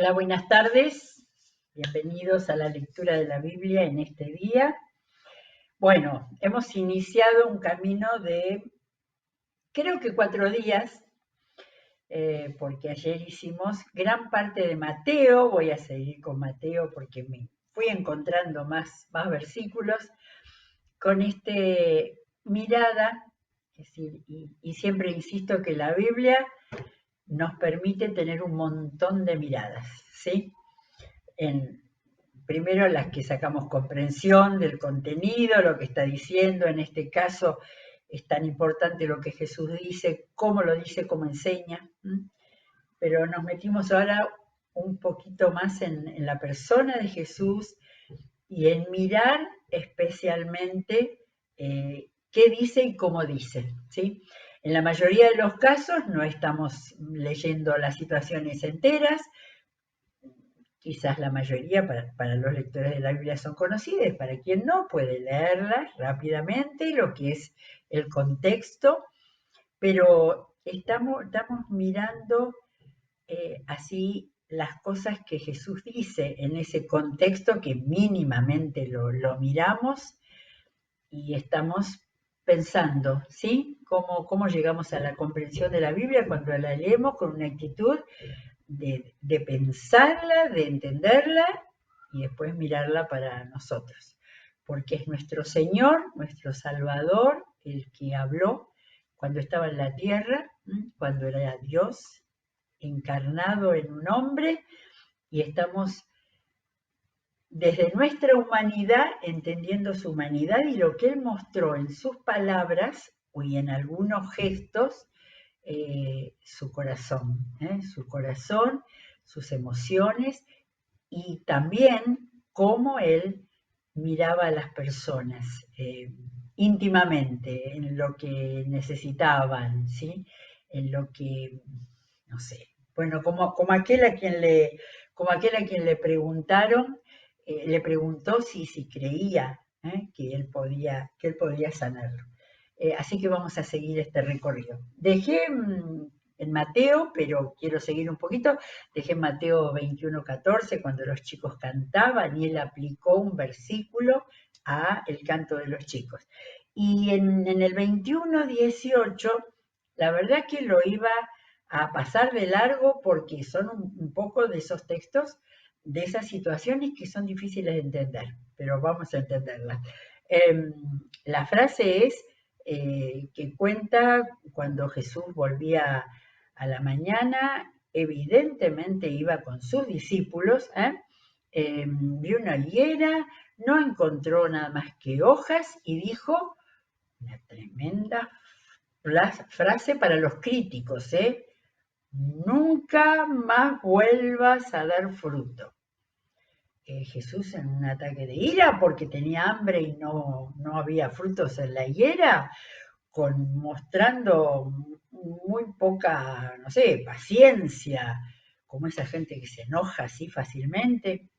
Hola, buenas tardes. Bienvenidos a la lectura de la Biblia en este día. Bueno, hemos iniciado un camino de, creo que 4 días, porque ayer hicimos gran parte de Mateo. Voy a seguir con Mateo porque me fui encontrando más versículos con este mirada, es decir, y siempre insisto que la Biblia nos permite tener un montón de miradas, ¿sí? Primero las que sacamos comprensión del contenido, lo que está diciendo. En este caso es tan importante lo que Jesús dice, cómo enseña. Pero nos metimos ahora un poquito más en la persona de Jesús y en mirar especialmente qué dice y cómo dice, ¿sí? En la mayoría de los casos no estamos leyendo las situaciones enteras. Quizás la mayoría para los lectores de la Biblia son conocidas, para quien no puede leerlas rápidamente, lo que es el contexto, pero estamos mirando así las cosas que Jesús dice en ese contexto que mínimamente lo miramos y estamos pensando, ¿sí? ¿Cómo llegamos a la comprensión de la Biblia cuando la leemos con una actitud de pensarla, de entenderla y después mirarla para nosotros? Porque es nuestro Señor, nuestro Salvador, el que habló cuando estaba en la tierra, cuando era Dios encarnado en un hombre, y estamos desde nuestra humanidad entendiendo su humanidad y lo que Él mostró en sus palabras y en algunos gestos, su corazón, sus emociones, y también cómo Él miraba a las personas íntimamente, en lo que necesitaban, ¿sí? En lo que, no sé, bueno, como aquel a quien le preguntaron, le preguntó si creía que él podía sanarlo. Así que vamos a seguir este recorrido. Dejé en Mateo, pero quiero seguir un poquito. Dejé en Mateo 21:14, cuando los chicos cantaban y él aplicó un versículo a el canto de los chicos. Y en el 21:18, la verdad que lo iba a pasar de largo porque son un poco de esos textos, de esas situaciones que son difíciles de entender, pero vamos a entenderlas. La frase es que cuenta cuando Jesús volvía a la mañana, evidentemente iba con sus discípulos, vio una higuera, no encontró nada más que hojas y dijo una tremenda frase para los críticos, nunca más vuelvas a dar fruto. Jesús, en un ataque de ira porque tenía hambre y no había frutos en la higuera, mostrando muy poca, no sé, paciencia, como esa gente que se enoja así fácilmente.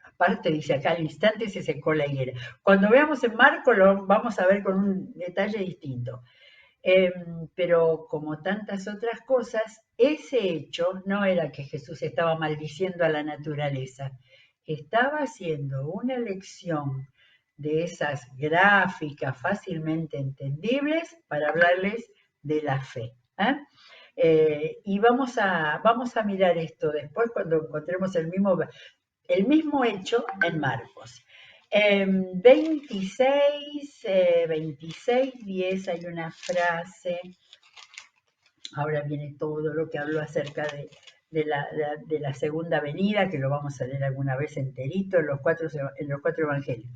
Aparte, dice acá, al instante se secó la higuera. Cuando veamos en Marco lo vamos a ver con un detalle distinto. Pero como tantas otras cosas, ese hecho no era que Jesús estaba maldiciendo a la naturaleza, estaba haciendo una lección de esas gráficas fácilmente entendibles para hablarles de la fe. Y vamos a mirar esto después cuando encontremos el mismo hecho en Marcos. 26:10 hay una frase. Ahora viene todo lo que habló acerca de la segunda venida, que lo vamos a leer alguna vez enterito en los cuatro evangelios.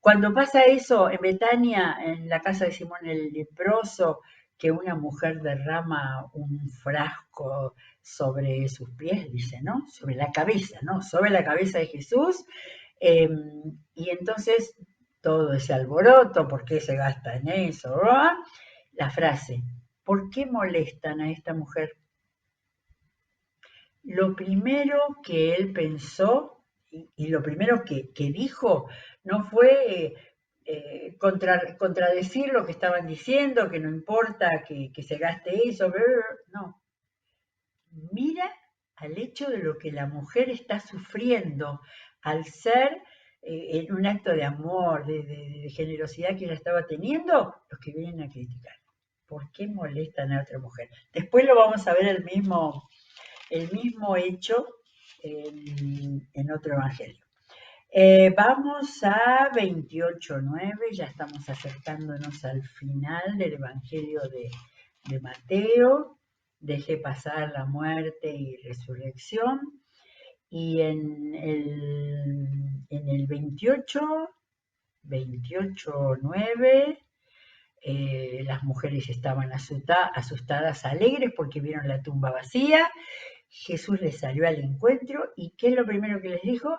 Cuando pasa eso en Betania, en la casa de Simón el leproso, que una mujer derrama un frasco sobre sus pies, dice, ¿no? Sobre la cabeza, ¿no? Sobre la cabeza de Jesús. Y entonces todo ese alboroto, ¿por qué se gasta en eso? La frase, ¿por qué molestan a esta mujer? Lo primero que él pensó y lo primero que dijo no fue contradecir lo que estaban diciendo, que no importa que se gaste eso, no. Mira al hecho de lo que la mujer está sufriendo al ser en un acto de amor, de generosidad que ella estaba teniendo, los que vienen a criticar. ¿Por qué molestan a otra mujer? Después lo vamos a ver el mismo hecho en otro evangelio. Vamos a 28:9, ya estamos acercándonos al final del evangelio de Mateo. Dejé pasar la muerte y resurrección. Y en el 28:9, las mujeres estaban asustadas, alegres porque vieron la tumba vacía. Jesús les salió al encuentro y ¿qué es lo primero que les dijo?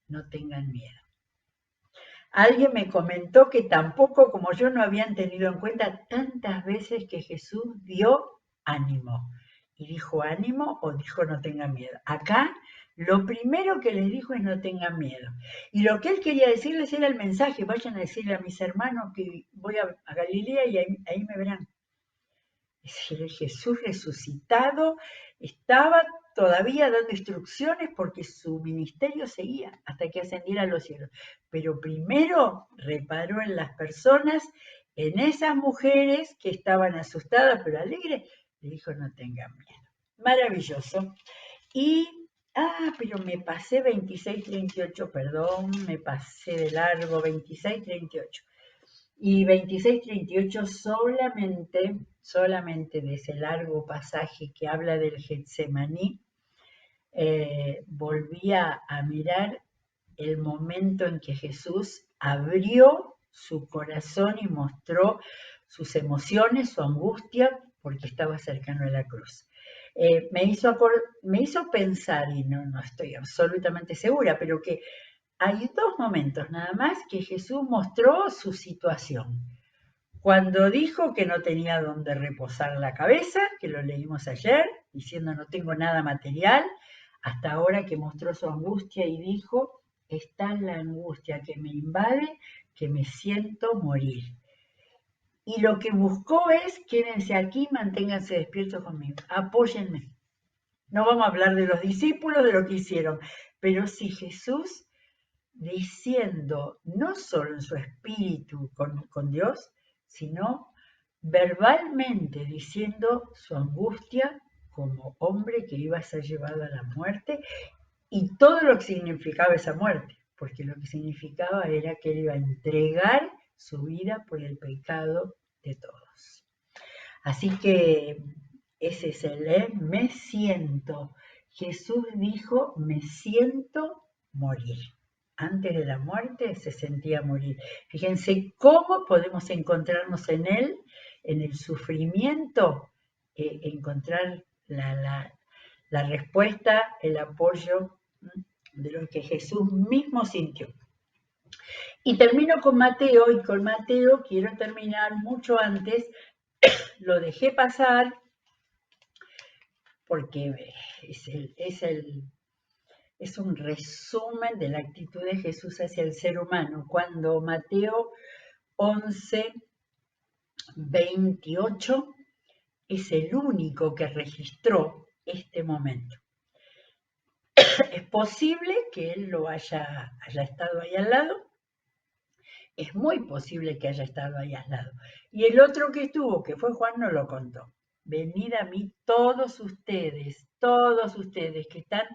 No tengan miedo. Alguien me comentó que tampoco, como yo, no habían tenido en cuenta tantas veces que Jesús dio ánimo. Y dijo ánimo o dijo no tengan miedo. Acá lo primero que les dijo es no tengan miedo. Y lo que él quería decirles era el mensaje, vayan a decirle a mis hermanos que voy a Galilea y ahí me verán. Jesús resucitado estaba todavía dando instrucciones porque su ministerio seguía hasta que ascendiera a los cielos. Pero primero reparó en las personas, en esas mujeres que estaban asustadas pero alegres, le dijo no tengan miedo. Maravilloso. Pero me pasé 26:38, perdón, me pasé de largo, 26:38. Y 26:38 solamente de ese largo pasaje que habla del Getsemaní, volvía a mirar el momento en que Jesús abrió su corazón y mostró sus emociones, su angustia, porque estaba cercano a la cruz. Me hizo pensar, y no estoy absolutamente segura, pero que hay dos momentos nada más que Jesús mostró su situación. Cuando dijo que no tenía donde reposar la cabeza, que lo leímos ayer, diciendo no tengo nada material, hasta ahora que mostró su angustia y dijo, está la angustia que me invade, que me siento morir. Y lo que buscó es, quédense aquí, manténganse despiertos conmigo, apóyenme. No vamos a hablar de los discípulos, de lo que hicieron, pero sí Jesús diciendo, no solo en su espíritu con Dios, sino verbalmente diciendo su angustia como hombre que iba a ser llevado a la muerte y todo lo que significaba esa muerte, porque lo que significaba era que él iba a entregar su vida por el pecado de todos. Así que ese es el me siento. Jesús dijo, me siento morir. Antes de la muerte se sentía morir. Fíjense cómo podemos encontrarnos en él, en el sufrimiento, encontrar la respuesta, el apoyo de lo que Jesús mismo sintió. Y termino con Mateo, y con Mateo quiero terminar mucho antes. Lo dejé pasar porque es un resumen de la actitud de Jesús hacia el ser humano. Cuando Mateo 11:28 es el único que registró este momento. Es posible que él lo haya estado ahí al lado. Es muy posible que haya estado ahí al lado. Y el otro que estuvo, que fue Juan, no lo contó. Venid a mí todos ustedes que están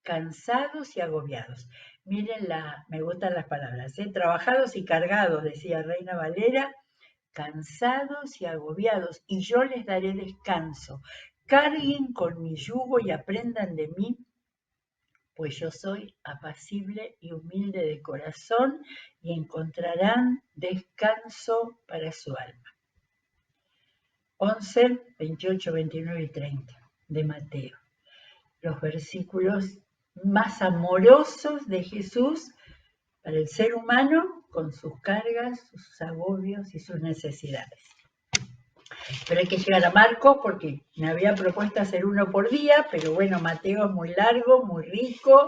cansados y agobiados. Miren, me gustan las palabras, trabajados y cargados, decía Reina Valera, cansados y agobiados, y yo les daré descanso. Carguen con mi yugo y aprendan de mí, pues yo soy apacible y humilde de corazón, y encontrarán descanso para su alma. 11, 28, 29 y 30 de Mateo. Los versículos más amorosos de Jesús para el ser humano con sus cargas, sus agobios y sus necesidades. Pero hay que llegar a Marcos porque me había propuesto hacer uno por día, pero bueno, Mateo es muy largo, muy rico.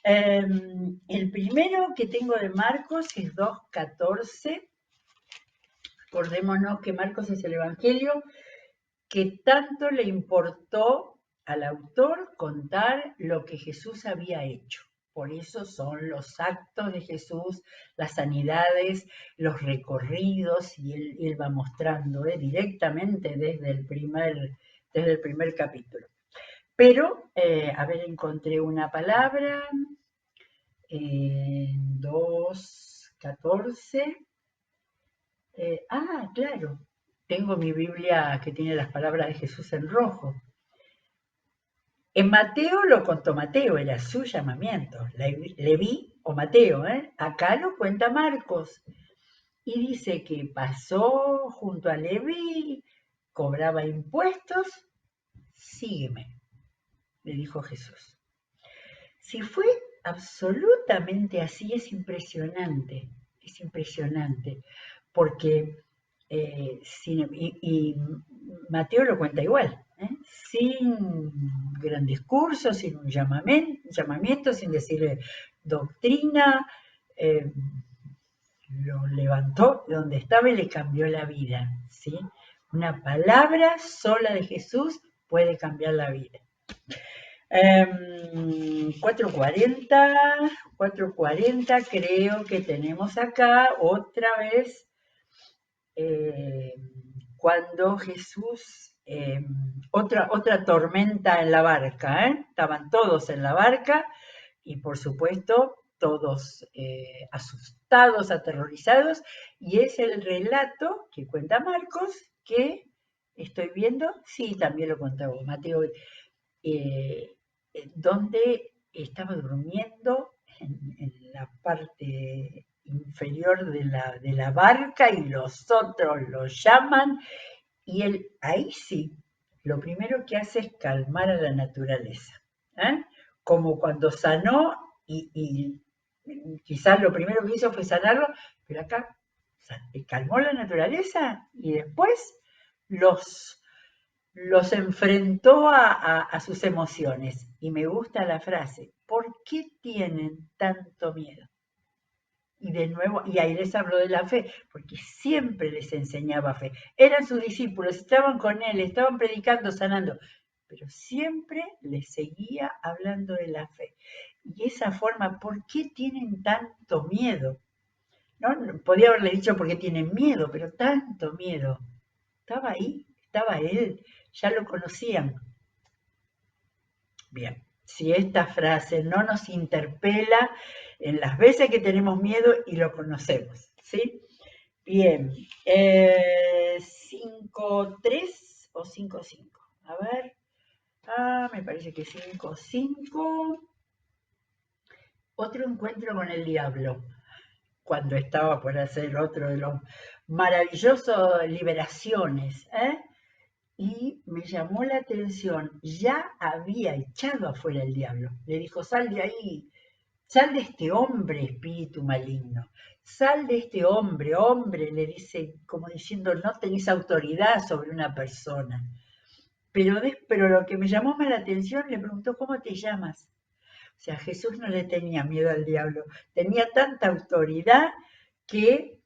El primero que tengo de Marcos es 2:14. Acordémonos que Marcos es el evangelio que tanto le importó al autor contar lo que Jesús había hecho. Por eso son los actos de Jesús, las sanidades, los recorridos, y él va mostrando directamente desde el primer capítulo. Pero, a ver, encontré una palabra, 2:14. Claro, tengo mi Biblia que tiene las palabras de Jesús en rojo. En Mateo lo contó Mateo, era su llamamiento, Leví o Mateo, acá lo cuenta Marcos. Y dice que pasó junto a Leví, cobraba impuestos, sígueme, le dijo Jesús. Si fue absolutamente así, es impresionante, porque y Mateo lo cuenta igual, sin gran discurso, sin un llamamiento, sin decirle doctrina, lo levantó de donde estaba y le cambió la vida, ¿sí? Una palabra sola de Jesús puede cambiar la vida. 4:40 creo que tenemos acá otra vez cuando Jesús, otra tormenta en la barca, estaban todos en la barca y por supuesto todos asustados, aterrorizados, y es el relato que cuenta Marcos que estoy viendo, sí, también lo contaba Mateo, donde estaba durmiendo en la parte inferior de la barca y los otros lo llaman y él ahí sí, lo primero que hace es calmar a la naturaleza, como cuando sanó y quizás lo primero que hizo fue sanarlo, pero acá calmó la naturaleza y después los enfrentó a sus emociones. Y me gusta la frase, ¿por qué tienen tanto miedo? Y de nuevo, y ahí les habló de la fe, porque siempre les enseñaba fe. Eran sus discípulos, estaban con él, estaban predicando, sanando, pero siempre les seguía hablando de la fe. Y esa forma, ¿por qué tienen tanto miedo? ¿No? Podía haberle dicho por qué tienen miedo, pero tanto miedo. Estaba ahí, estaba él, ya lo conocían. Bien, si esta frase no nos interpela en las veces que tenemos miedo y lo conocemos, ¿sí? Bien, 5:3 o 5:5. A ver, me parece que 5:5. Otro encuentro con el diablo, cuando estaba por hacer otro de los maravillosos liberaciones, y me llamó la atención, ya había echado afuera el diablo. Le dijo, sal de ahí, sal de este hombre, espíritu maligno, sal de este hombre, le dice, como diciendo, no tenés autoridad sobre una persona. Pero lo que me llamó más la atención, le preguntó, ¿cómo te llamas? O sea, Jesús no le tenía miedo al diablo, tenía tanta autoridad que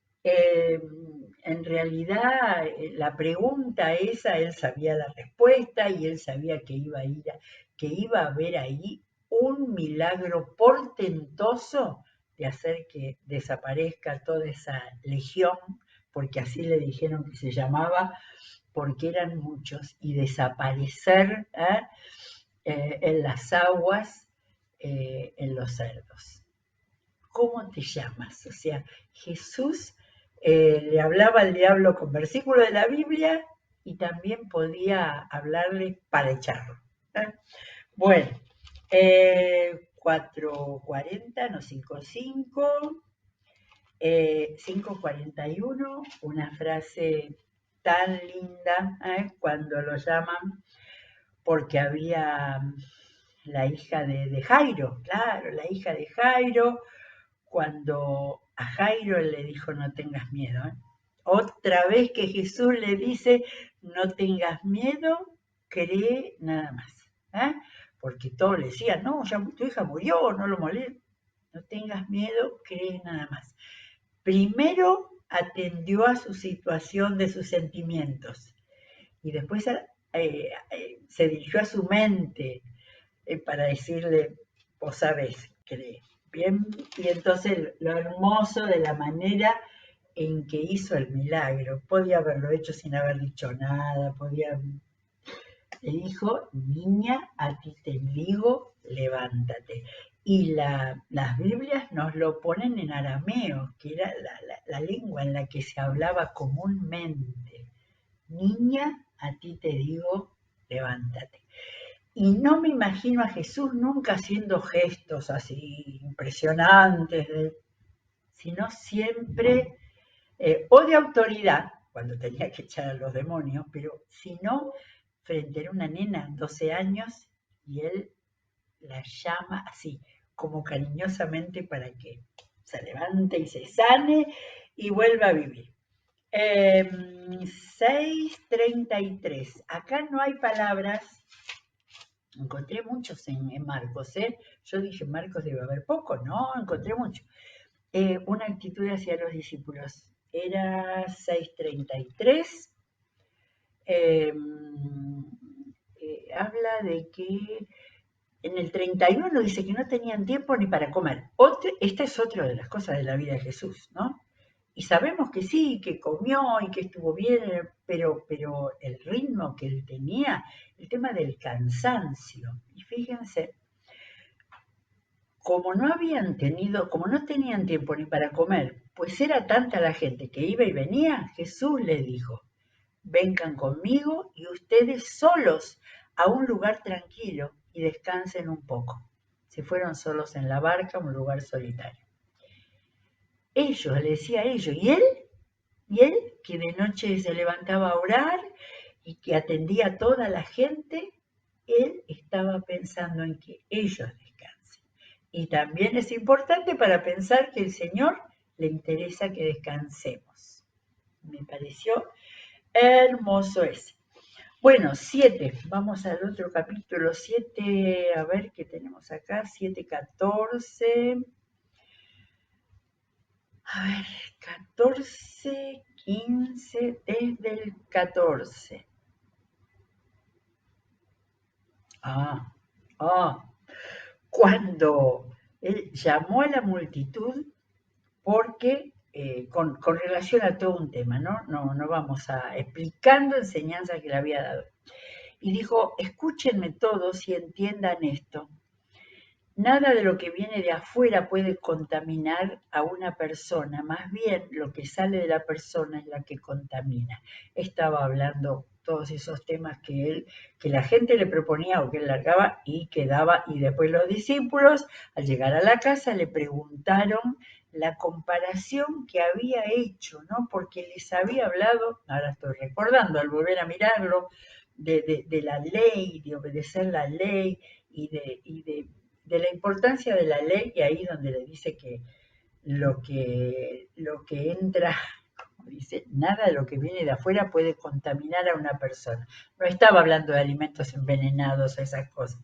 en realidad la pregunta esa, él sabía la respuesta y él sabía que que iba a haber ahí un milagro portentoso de hacer que desaparezca toda esa legión, porque así le dijeron que se llamaba, porque eran muchos, y desaparecer en las aguas, en los cerdos. ¿Cómo te llamas? O sea, Jesús le hablaba al diablo con versículos de la Biblia y también podía hablarle para echarlo. Bueno, 4:40, no 5:5. 5:41, una frase tan linda cuando lo llaman, porque había la hija de Jairo, claro, la hija de Jairo, cuando a Jairo le dijo no tengas miedo. Otra vez que Jesús le dice no tengas miedo, cree nada más. Porque todos le decían, no, ya tu hija murió, no lo molestes. No tengas miedo, cree nada más. Primero atendió a su situación de sus sentimientos y después se dirigió a su mente para decirle, vos sabés, cree. Bien, y entonces lo hermoso de la manera en que hizo el milagro, podía haberlo hecho sin haber dicho nada, le dijo, niña, a ti te digo, levántate. Y las Biblias nos lo ponen en arameo, que era la lengua en la que se hablaba comúnmente. Niña, a ti te digo, levántate. Y no me imagino a Jesús nunca haciendo gestos así impresionantes, sino siempre, o de autoridad, cuando tenía que echar a los demonios, pero si no, frente a una nena, 12 años, y él la llama así, como cariñosamente para que se levante y se sane y vuelva a vivir. 6:33. Acá no hay palabras. Encontré muchos en Marcos, ¿eh? Yo dije, Marcos debe haber poco. No, encontré mucho. Una actitud hacia los discípulos. Era 6:33. Habla de que en el 31 dice que no tenían tiempo ni para comer. Esta es otra de las cosas de la vida de Jesús, ¿no? Y sabemos que sí, que comió y que estuvo bien, pero el ritmo que él tenía, el tema del cansancio. Y fíjense, como no tenían tiempo ni para comer, pues era tanta la gente que iba y venía, Jesús les dijo, vengan conmigo y ustedes solos a un lugar tranquilo y descansen un poco. Se fueron solos en la barca a un lugar solitario. Ellos, le decía a ellos, y él que de noche se levantaba a orar y que atendía a toda la gente, él estaba pensando en que ellos descansen. Y también es importante para pensar que al Señor le interesa que descansemos. Me pareció hermoso ese. Bueno, 7, vamos al otro capítulo, 7, a ver qué tenemos acá, 7:14. A ver, 14, 15, desde el 14. Ah, ah, cuando él llamó a la multitud porque con relación a todo un tema, ¿no? No vamos a explicando enseñanzas que le había dado. Y dijo, escúchenme todos y entiendan esto. Nada de lo que viene de afuera puede contaminar a una persona, más bien lo que sale de la persona es la que contamina. Estaba hablando todos esos temas que la gente le proponía o que él largaba y quedaba, y después los discípulos, al llegar a la casa, le preguntaron la comparación que había hecho, ¿no? Porque les había hablado, ahora estoy recordando, al volver a mirarlo, de la ley, de obedecer la ley y de la importancia de la ley, y ahí donde le dice que lo que entra, como dice, nada de lo que viene de afuera puede contaminar a una persona. No estaba hablando de alimentos envenenados o esas cosas.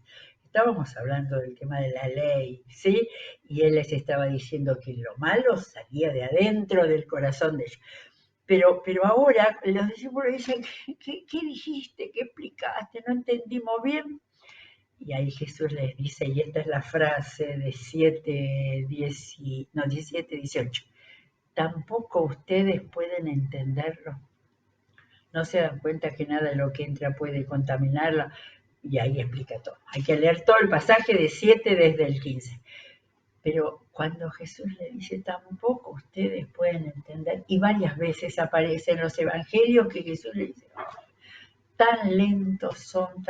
Estábamos hablando del tema de la ley, ¿sí? Y él les estaba diciendo que lo malo salía de adentro del corazón de ellos. Pero ahora los discípulos dicen, ¿qué dijiste? ¿Qué explicaste? No entendimos bien. Y ahí Jesús les dice, y esta es la frase de 17:18, tampoco ustedes pueden entenderlo. No se dan cuenta que nada de lo que entra puede contaminarlo. Y ahí explica todo. Hay que leer todo el pasaje de 7 desde el 15. Pero cuando Jesús le dice, tampoco ustedes pueden entender, y varias veces aparece en los evangelios que Jesús le dice, tan lentos son,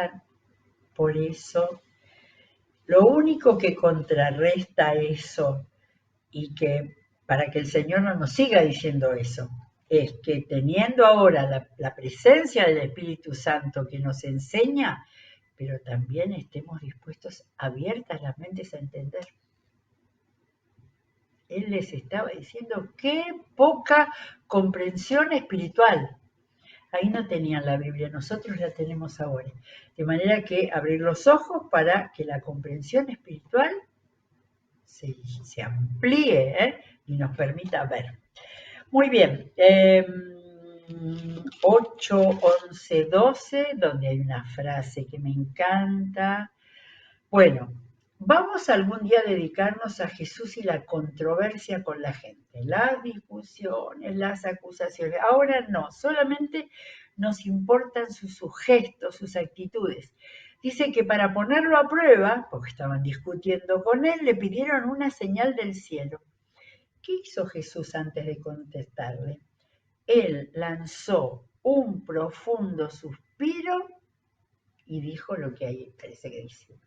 por eso. Lo único que contrarresta eso y que para que el Señor no nos siga diciendo eso, es que teniendo ahora la presencia del Espíritu Santo que nos enseña, pero también estemos dispuestos, abiertas las mentes a entender. Él les estaba diciendo qué poca comprensión espiritual. Ahí no tenían la Biblia, nosotros la tenemos ahora. De manera que abrir los ojos para que la comprensión espiritual se amplíe y nos permita ver. Muy bien. 8, 11, 12, donde hay una frase que me encanta. Bueno, vamos algún día a dedicarnos a Jesús y la controversia con la gente, las discusiones, las acusaciones. Ahora no, solamente nos importan sus gestos, sus actitudes. Dice que para ponerlo a prueba, porque estaban discutiendo con él, le pidieron una señal del cielo. ¿Qué hizo Jesús antes de contestarle? Él lanzó un profundo suspiro y dijo lo que ahí parece que dice.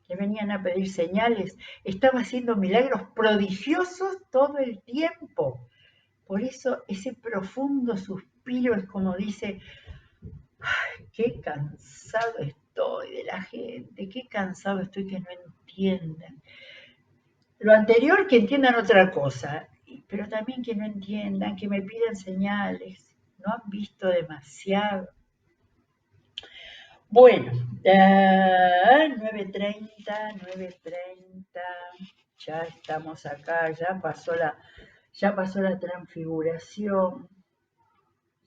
Le venían a pedir señales, estaba haciendo milagros prodigiosos todo el tiempo. Por eso ese profundo suspiro es como dice, ay, qué cansado estoy de la gente, qué cansado estoy que no entiendan. Lo anterior que entiendan otra cosa, pero también que no entiendan, que me pidan señales, no han visto demasiado. Bueno, 9:30, 9:30, ya estamos acá, ya pasó la transfiguración.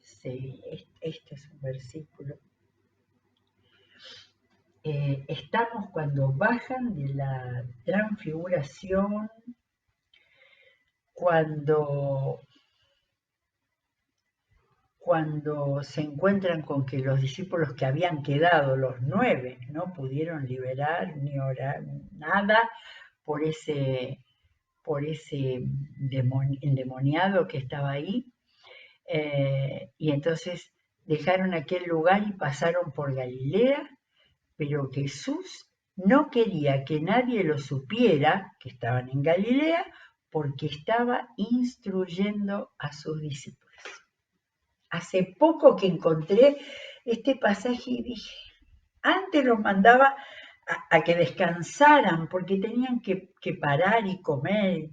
Sí, este es un versículo. Estamos cuando bajan de la transfiguración, cuando se encuentran con que los discípulos que habían quedado, los 9, no pudieron liberar ni orar nada por ese endemoniado que estaba ahí, y entonces dejaron aquel lugar y pasaron por Galilea, pero Jesús no quería que nadie lo supiera que estaban en Galilea porque estaba instruyendo a sus discípulos. Hace poco que encontré este pasaje y dije, antes los mandaba a que descansaran porque tenían que parar y comer.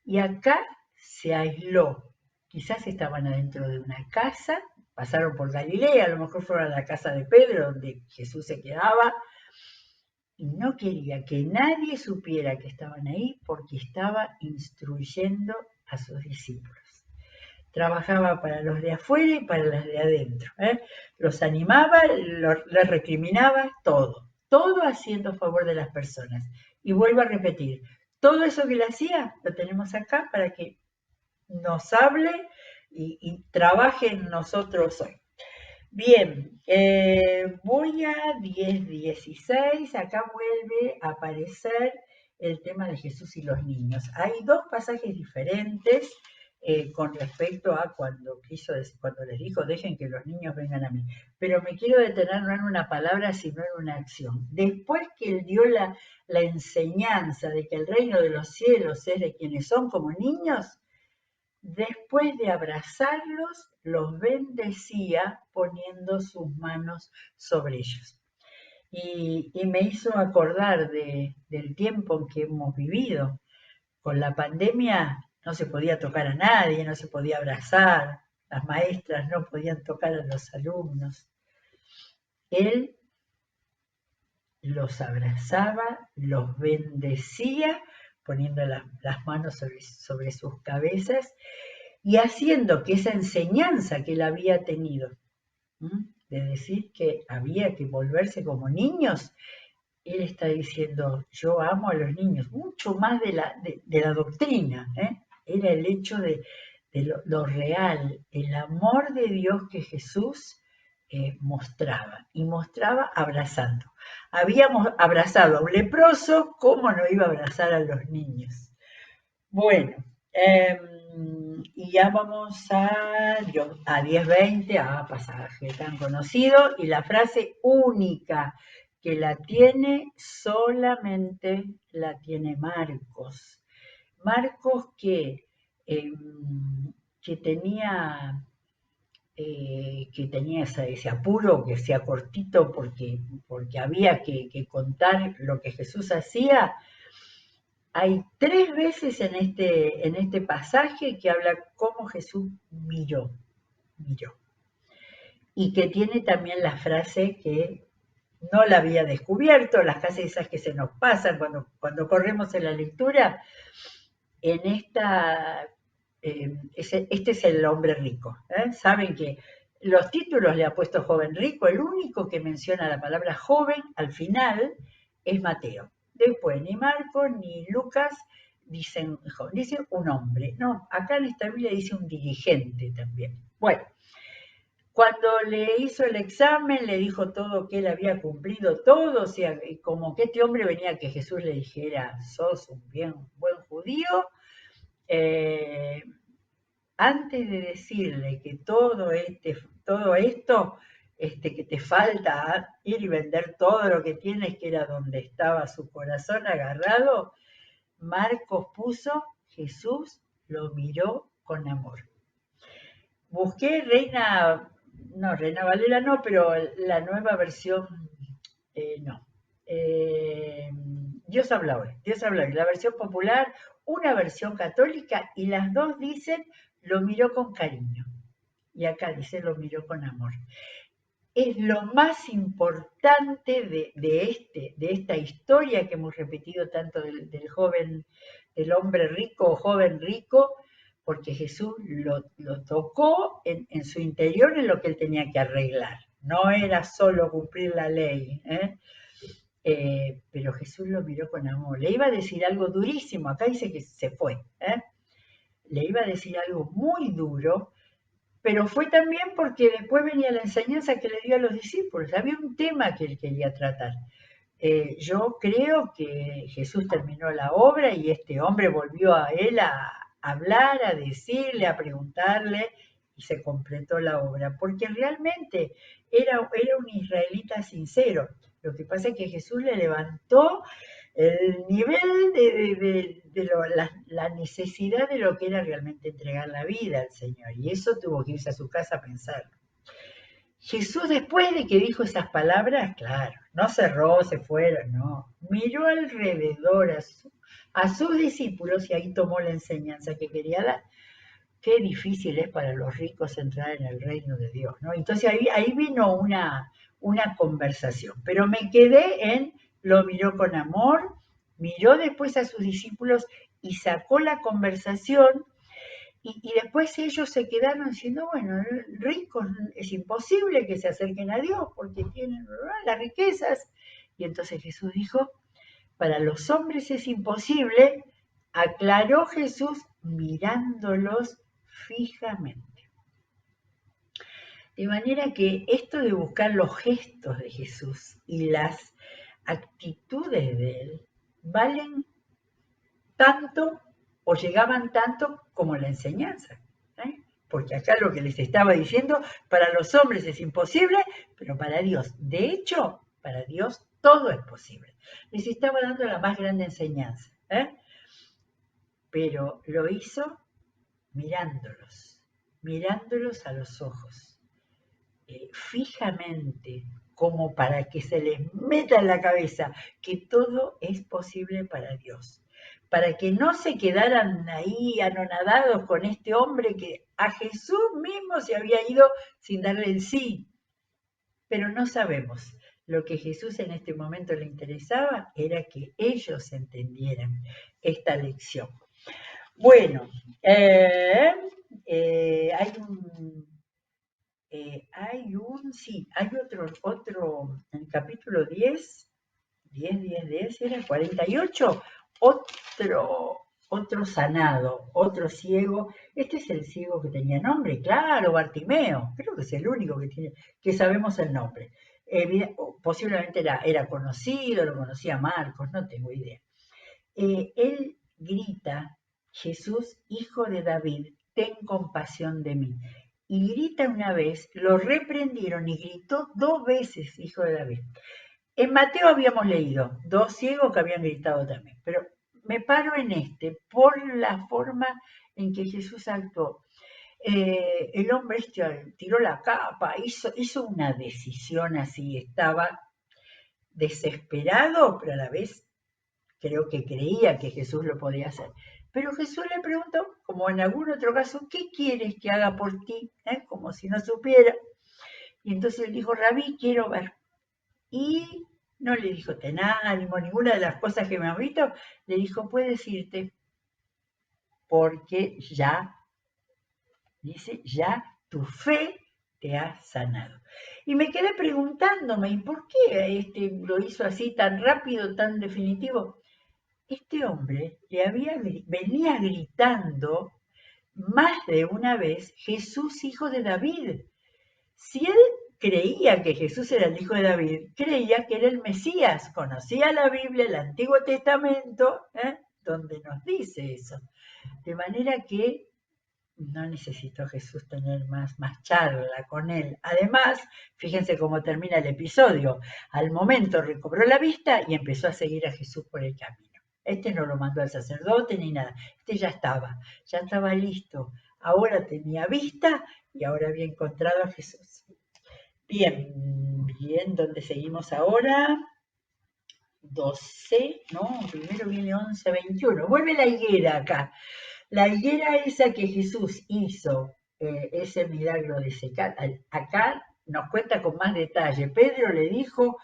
Y acá se aisló. Quizás estaban adentro de una casa, pasaron por Galilea, a lo mejor fueron a la casa de Pedro, donde Jesús se quedaba, y no quería que nadie supiera que estaban ahí porque estaba instruyendo a sus discípulos. Trabajaba para los de afuera y para los de adentro. Los animaba, les recriminaba, todo haciendo favor de las personas. Y vuelvo a repetir, todo eso que le hacía lo tenemos acá para que nos hable y trabaje en nosotros hoy. Bien, voy a 10:16, acá vuelve a aparecer el tema de Jesús y los niños. Hay dos pasajes diferentes con respecto a cuando les dijo, dejen que los niños vengan a mí. Pero me quiero detener no en una palabra, sino en una acción. Después que él dio la enseñanza de que el reino de los cielos es de quienes son como niños, después de abrazarlos, los bendecía poniendo sus manos sobre ellos. Y me hizo acordar del tiempo en que hemos vivido. Con la pandemia no se podía tocar a nadie, no se podía abrazar, las maestras no podían tocar a los alumnos. Él los abrazaba, los bendecía, poniendo las manos sobre sus cabezas y haciendo que esa enseñanza que él había tenido, de decir que había que volverse como niños, él está diciendo, yo amo a los niños, mucho más de la doctrina, era el hecho de lo real, el amor de Dios que Jesús mostraba, y mostraba abrazando. Habíamos abrazado a un leproso, ¿cómo no iba a abrazar a los niños? Bueno, y ya vamos a 10:20, pasaje tan conocido, y la frase única que la tiene, solamente la tiene Marcos. Marcos que tenía ese apuro, que sea cortito porque había que contar lo que Jesús hacía. Hay 3 veces en este pasaje que habla cómo Jesús miró. Y que tiene también la frase que no la había descubierto, las frases esas que se nos pasan cuando corremos en la lectura. En esta este es el hombre rico. Saben que los títulos le ha puesto joven rico, el único que menciona la palabra joven al final es Mateo. Después ni Marcos ni Lucas dicen un hombre. No, acá en esta Biblia dice un dirigente también. Bueno, cuando le hizo el examen, le dijo todo que él había cumplido todo, o sea, como que este hombre venía que Jesús le dijera, sos un buen judío. Antes de decirle que todo esto, que te falta ir y vender todo lo que tienes, que era donde estaba su corazón agarrado, Marcos puso, Jesús lo miró con amor. Busqué Reina Valera no, pero la nueva versión, no. Dios habla hoy, la versión popular, una versión católica, y las dos dicen, lo miró con cariño. Y acá dice, lo miró con amor. Es lo más importante de esta historia que hemos repetido tanto del joven, del hombre rico o joven rico, porque Jesús lo tocó en su interior en lo que él tenía que arreglar. No era solo cumplir la ley, pero Jesús lo miró con amor. Le iba a decir algo durísimo, acá dice que se fue. Le iba a decir algo muy duro, pero fue también porque después venía la enseñanza que le dio a los discípulos. Había un tema que él quería tratar. Yo creo que Jesús terminó la obra y este hombre volvió a él a hablar, a decirle, a preguntarle, y se completó la obra, porque realmente era un israelita sincero. Lo que pasa es que Jesús le levantó el nivel la necesidad de lo que era realmente entregar la vida al Señor, y eso tuvo que irse a su casa a pensar. Jesús, después de que dijo esas palabras, claro, no cerró, se fueron, no. Miró alrededor a sus discípulos y ahí tomó la enseñanza que quería dar. Qué difícil es para los ricos entrar en el reino de Dios, ¿no? Entonces ahí vino una conversación, pero me quedé en, lo miró con amor, miró después a sus discípulos y sacó la conversación. Y después ellos se quedaron diciendo, bueno, ricos, es imposible que se acerquen a Dios porque tienen las riquezas. Y entonces Jesús dijo, para los hombres es imposible, aclaró Jesús mirándolos fijamente. De manera que esto de buscar los gestos de Jesús y las actitudes de él valen tanto o llegaban tanto como la enseñanza. Porque acá lo que les estaba diciendo, para los hombres es imposible, pero para Dios, de hecho, para Dios todo es posible. Les estaba dando la más grande enseñanza, pero lo hizo mirándolos a los ojos, fijamente, como para que se les meta en la cabeza que todo es posible para Dios. Para que no se quedaran ahí anonadados con este hombre que a Jesús mismo se había ido sin darle el sí. Pero no sabemos. Lo que Jesús en este momento le interesaba era que ellos entendieran esta lección. Bueno, hay otro, en el capítulo 10, era 48, otro sanado, otro ciego. Este es el ciego que tenía nombre, claro, Bartimeo. Creo que es el único que sabemos el nombre. Posiblemente era conocido, lo conocía Marcos, no tengo idea. Él grita, Jesús, hijo de David, ten compasión de mí. Y grita una vez, lo reprendieron y gritó 2 veces, hijo de David. En Mateo habíamos leído 2 ciegos que habían gritado también, pero me paro en por la forma en que Jesús actuó. El hombre tiró la capa, hizo una decisión así, estaba desesperado, pero a la vez creo que creía que Jesús lo podía hacer. Pero Jesús le preguntó, como en algún otro caso, ¿qué quieres que haga por ti? Como si no supiera. Y entonces él dijo, Rabí, quiero ver. Y no le dijo, ten ánimo, ninguna de las cosas que me han visto. Le dijo, puedes irte, porque ya Dice, ya tu fe te ha sanado. Y me quedé preguntándome, ¿y por qué lo hizo así tan rápido, tan definitivo? Este hombre venía gritando más de una vez, Jesús, hijo de David. Si él creía que Jesús era el hijo de David, creía que era el Mesías, conocía la Biblia, el Antiguo Testamento, donde nos dice eso. De manera que no necesitó Jesús tener más charla con él. Además, fíjense cómo termina el episodio. Al momento recobró la vista y empezó a seguir a Jesús por el camino. Este no lo mandó al sacerdote ni nada. Este ya estaba listo. Ahora tenía vista y ahora había encontrado a Jesús. Bien, ¿dónde seguimos ahora? 12, no, primero viene 11, 21. Vuelve la higuera acá. La higuera esa que Jesús hizo, ese milagro de secar, acá nos cuenta con más detalle. Pedro le dijo,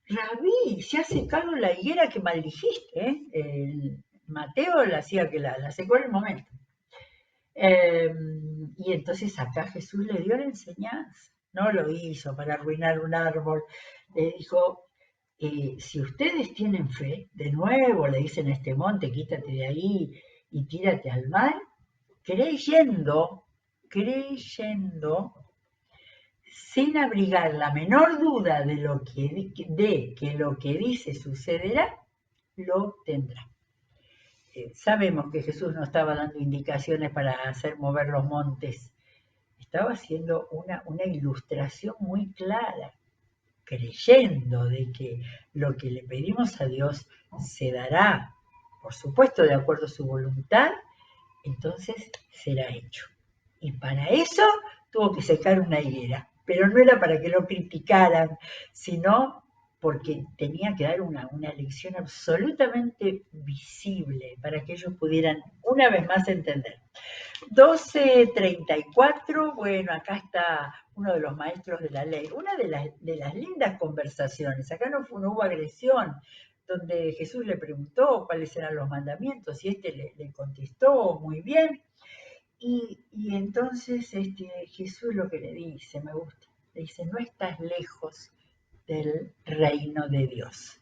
Rabí, se ha secado la higuera que maldijiste. Mateo la hacía que la secó en el momento. Y entonces acá Jesús le dio la enseñanza. No lo hizo para arruinar un árbol. Le dijo, si ustedes tienen fe, de nuevo le dicen a este monte, quítate de ahí y tírate al mar, creyendo, sin abrigar la menor duda de que lo que dice sucederá, lo tendrá. Sabemos que Jesús no estaba dando indicaciones para hacer mover los montes, estaba haciendo una ilustración muy clara, creyendo de que lo que le pedimos a Dios se dará, por supuesto, de acuerdo a su voluntad, entonces será hecho. Y para eso tuvo que secar una higuera, pero no era para que lo criticaran, sino porque tenía que dar una lección absolutamente visible para que ellos pudieran una vez más entender. 12:34, bueno, acá está uno de los maestros de la ley, una de las lindas conversaciones, acá no hubo agresión, donde Jesús le preguntó cuáles eran los mandamientos y le contestó muy bien, y entonces Jesús lo que le dice, me gusta, le dice, no estás lejos del reino de Dios.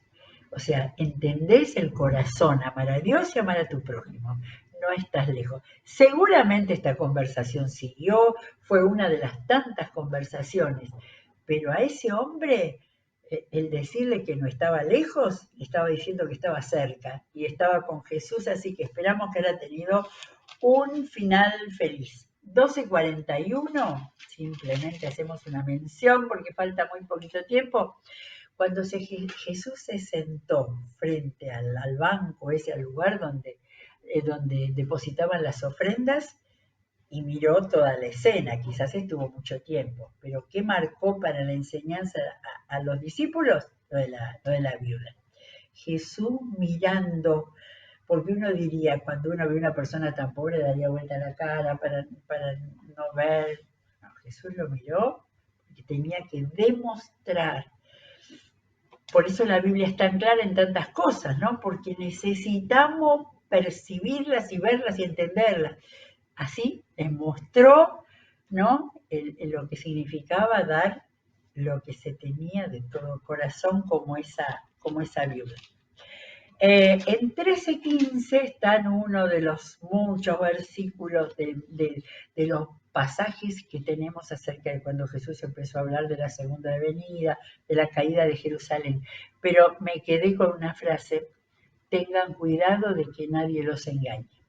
O sea, entendés el corazón, amar a Dios y amar a tu prójimo. No estás lejos. Seguramente esta conversación siguió, fue una de las tantas conversaciones, pero a ese hombre, el decirle que no estaba lejos, le estaba diciendo que estaba cerca y estaba con Jesús, así que esperamos que haya tenido un final feliz. 12:41, simplemente hacemos una mención porque falta muy poquito tiempo. Cuando Jesús se sentó frente al banco, al lugar donde depositaban las ofrendas, y miró toda la escena, quizás estuvo mucho tiempo, pero ¿qué marcó para la enseñanza a los discípulos? Lo de la viuda. Jesús mirando, porque uno diría, cuando uno ve una persona tan pobre, daría vuelta la cara para no ver. No, Jesús lo miró porque tenía que demostrar. Por eso la Biblia es tan clara en tantas cosas, ¿no? Porque necesitamos percibirlas y verlas y entenderlas. Así les mostró, ¿no? Lo que significaba dar lo que se tenía de todo corazón como esa viuda. En 13:15 están uno de los muchos versículos de los pasajes que tenemos acerca de cuando Jesús empezó a hablar de la segunda venida, de la caída de Jerusalén. Pero me quedé con una frase, tengan cuidado de que nadie los engañe.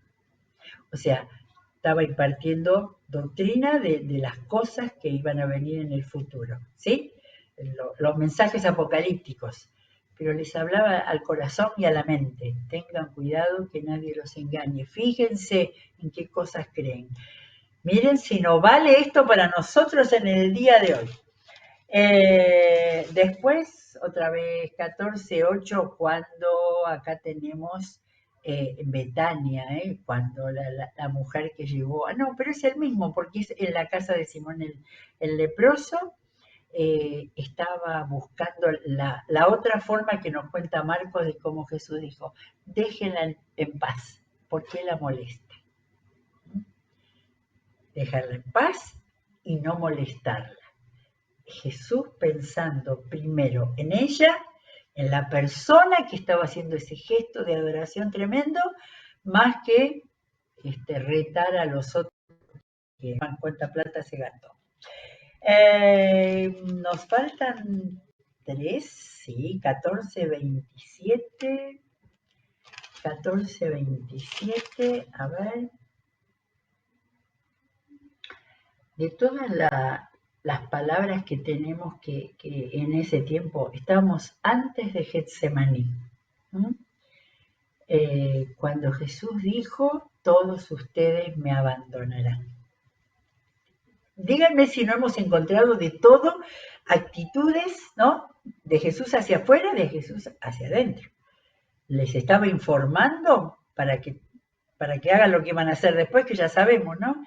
O sea, estaba impartiendo doctrina de las cosas que iban a venir en el futuro, ¿sí? Los mensajes apocalípticos, pero les hablaba al corazón y a la mente. Tengan cuidado que nadie los engañe. Fíjense en qué cosas creen. Miren si no vale esto para nosotros en el día de hoy. Después, otra vez, 14:8, cuando acá tenemos Betania, cuando la mujer que llegó, no, pero es el mismo, porque es en la casa de Simón el leproso, estaba buscando la otra forma que nos cuenta Marcos de cómo Jesús dijo, déjenla en paz, ¿por qué la molesta? dejarla en paz y no molestarla. Jesús pensando primero en ella, en la persona que estaba haciendo ese gesto de adoración tremendo, más que retar a los otros que cuánta plata se gastó. Nos faltan 3, sí, 14, 27, 14, 27, a ver. De todas las palabras que tenemos que en ese tiempo, estábamos antes de Getsemaní, cuando Jesús dijo, todos ustedes me abandonarán. Díganme si no hemos encontrado de todo actitudes, ¿no? De Jesús hacia afuera, de Jesús hacia adentro. Les estaba informando para que hagan lo que van a hacer después, que ya sabemos, ¿no?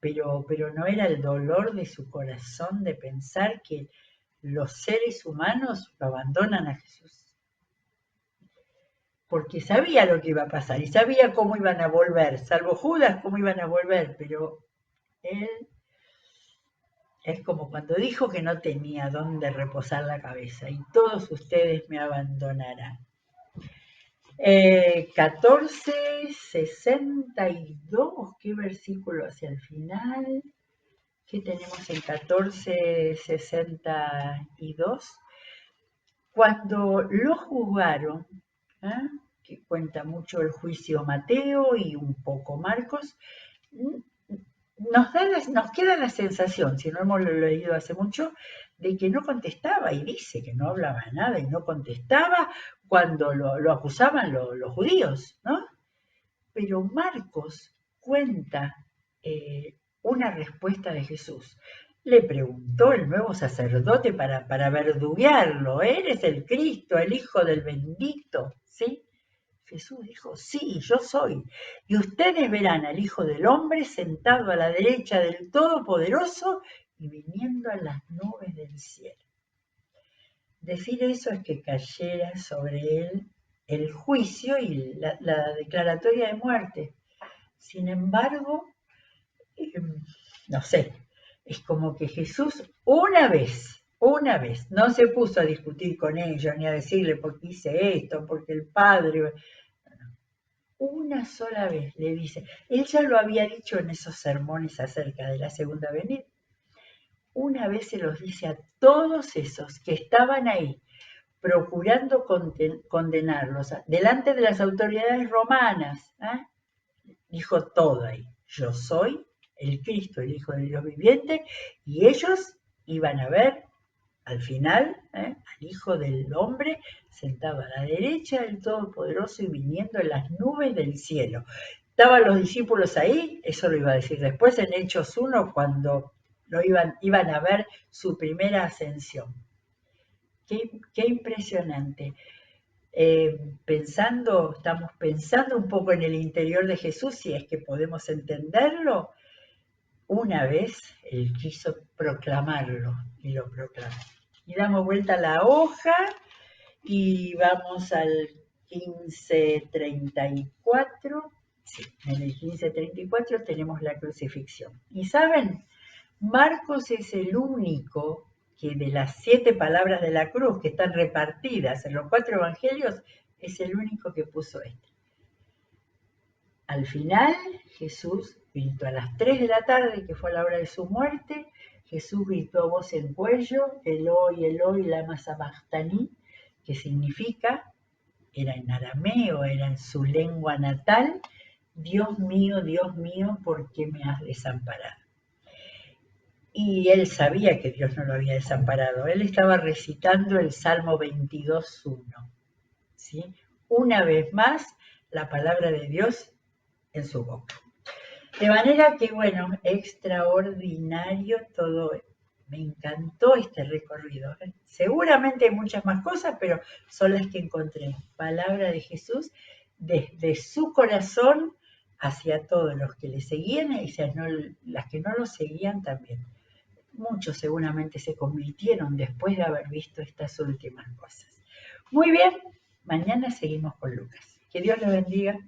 Pero no era el dolor de su corazón de pensar que los seres humanos lo abandonan a Jesús. Porque sabía lo que iba a pasar y sabía cómo iban a volver, salvo Judas, cómo iban a volver, pero él es como cuando dijo que no tenía dónde reposar la cabeza y todos ustedes me abandonarán. 14:62, ¿qué versículo hacia el final? ¿Qué tenemos en 14:62? Cuando lo juzgaron, que cuenta mucho el juicio Mateo y un poco Marcos, nos queda la sensación, si no hemos leído hace mucho, de que no contestaba, y dice que no hablaba nada y no contestaba cuando lo acusaban los judíos, ¿no? Pero Marcos cuenta una respuesta de Jesús. Le preguntó el nuevo sacerdote para verduguearlo, ¿eres el Cristo, el Hijo del Bendito? ¿Sí? Jesús dijo, sí, yo soy. Y ustedes verán al Hijo del Hombre sentado a la derecha del Todopoderoso y viniendo a las nubes del cielo. Decir eso es que cayera sobre él el juicio y la declaratoria de muerte. Sin embargo, no sé, es como que Jesús una vez, no se puso a discutir con ellos ni a decirle por qué hice esto, porque el Padre, una sola vez le dice, él ya lo había dicho en esos sermones acerca de la segunda venida, una vez se los dice a todos esos que estaban ahí, procurando condenarlos delante de las autoridades romanas, dijo todo ahí, yo soy el Cristo, el Hijo del Dios viviente, y ellos iban a ver al final al Hijo del Hombre sentado a la derecha del Todopoderoso y viniendo en las nubes del cielo. Estaban los discípulos ahí, eso lo iba a decir después en Hechos 1, cuando lo iban a ver su primera ascensión. Qué impresionante. Estamos pensando un poco en el interior de Jesús, si es que podemos entenderlo. Una vez él quiso proclamarlo y lo proclamó. Y damos vuelta a la hoja y vamos al 15:34. Sí, en el 15:34 tenemos la crucifixión. Y saben, Marcos es el único que de las 7 palabras de la cruz que están repartidas en los 4 evangelios, es el único que puso esto. Al final, Jesús gritó a las 3 de la tarde, que fue la hora de su muerte, Jesús gritó a voz en cuello, Eloi, Eloi, lama sabachthani, que significa, era en arameo, era en su lengua natal, Dios mío, ¿por qué me has desamparado? Y él sabía que Dios no lo había desamparado. Él estaba recitando el Salmo 22:1. ¿Sí? Una vez más, la palabra de Dios en su boca. De manera que, bueno, extraordinario todo. Me encantó este recorrido. Seguramente hay muchas más cosas, pero son las que encontré. Palabra de Jesús desde su corazón hacia todos los que le seguían y hacia las que no lo seguían también. Muchos seguramente se convirtieron después de haber visto estas últimas cosas. Muy bien, mañana seguimos con Lucas. Que Dios los bendiga.